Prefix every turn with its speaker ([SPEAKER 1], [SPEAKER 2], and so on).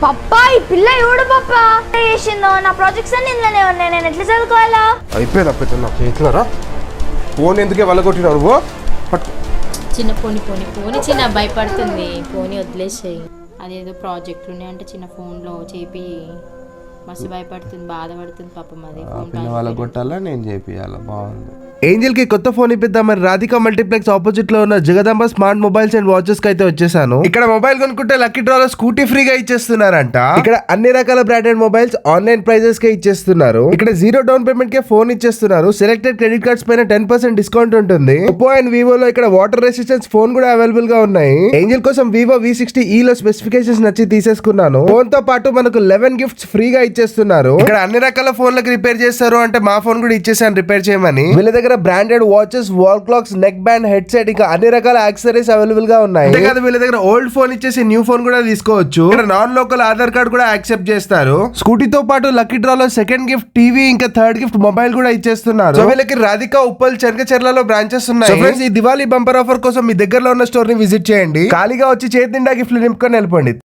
[SPEAKER 1] పప్పా ఈ పిల్ల ఎవడు పప్పా చేసిందో? నా ప్రాజెక్ట్స్ అన్ని ఇందులోనే ఉన్నాయి, నేను ఎట్లా చదువుకోవాలా?
[SPEAKER 2] అయిపోయింది అప్పైతే నా చేతులారా. ఫోన్ ఎందుకే వల్లగొట్టినావు నువ్వు?
[SPEAKER 3] చిన్న పోని చిన్న భయపడుతుంది, పోని వదిలేసాయి. అదేదో ప్రాజెక్టులు ఉన్నాయంటే చిన్న ఫోన్లో చేపి మస్తు భయపడుతుంది, బాధపడుతుంది పాపం. అది
[SPEAKER 2] పిల్ల వల్లగొట్టాలా నేను చేపియాలా? బాగుంది. ఏంజల్ కి కొత్త ఫోన్ ఇప్పిద్దామని రాధిక మల్టీప్లెక్స్ ఆపోజిట్ లో ఉన్న Jagadamba smart mobiles and watches కి అయితే వచ్చేసాను. ఇక్కడ మొబైల్ కొనుక్కుంటే లక్కీ డ్రా లో స్కూటీ ఫ్రీగా ఇచ్చేస్తున్నారంట. ఇక్కడ అన్ని రకాల బ్రాండెడ్ మొబైల్స్ ఆన్లైన్ ప్రైజెస్ కే ఇచ్చేస్తున్నారు. ఇక్కడ 0 డౌన్ పేమెంట్ కే ఫోన్ ఇచ్చేస్తున్నారు. సెలెక్టెడ్ క్రెడిట్ కార్డ్స్ పైన 10% డిస్కౌంట్ ఉంటుంది. ఒప్పో అండ్ వివో లో ఇక్కడ వాటర్ రెసిస్టెన్స్ ఫోన్ కూడా అవైలబుల్ గా ఉన్నాయి. ఏంజల్ కోసం వివో V60e లో స్పెసిఫికేషన్స్ నచ్చి తీసేసుకున్నాను. ఫోన్ తో పాటు మనకు 11 గిఫ్ట్స్ ఫ్రీగా ఇచ్చేస్తున్నారు. ఇక్కడ అన్ని రకాల ఫోన్లకు రిపేర్ చేస్తారు అంటే మా ఫోన్ కూడా ఇచ్చేసాను రిపేర్ చేయమని. వీళ్ళ దగ్గర branded watches, wall clocks, neck band, head set ఇంకా అన్ని రకాల యాక్సెసరీస్ అవైలబుల్ గా ఉన్నాయి. అంతేకాదు వీళ్ళ దగ్గర ఓల్డ్ ఫోన్ ఇచ్చేసి న్యూ ఫోన్ కూడా తీసుకోవచ్చు. ఇక్కడ నాన్ లోకల్ ఆధార్ కార్డ్ కూడా యాక్సెప్ట్ చేస్తారు. స్కూటీతో పాటు లక్కీ డ్రా లో సెకండ్ గిఫ్ట్ టీవీ ఇంకా థర్డ్ గిఫ్ట్ మొబైల్ కూడా ఇచ్చేస్తున్నారు. సో వీళ్ళకి రాధిక, ఉప్పల్, చెనకచెర్లలో బ్రాంచెస్ ఉన్నాయి. సో ఫ్రెండ్స్, ఈ దివాళీ బంపర్ ఆఫర్ కోసం మీ దగ్గరలో ఉన్న స్టోర్ ని విజిట్ చేయండి. ఖాళీగా వచ్చి చేతి నిండా గిఫ్ట్లు నింపుకొని వెళ్ళిపోండి.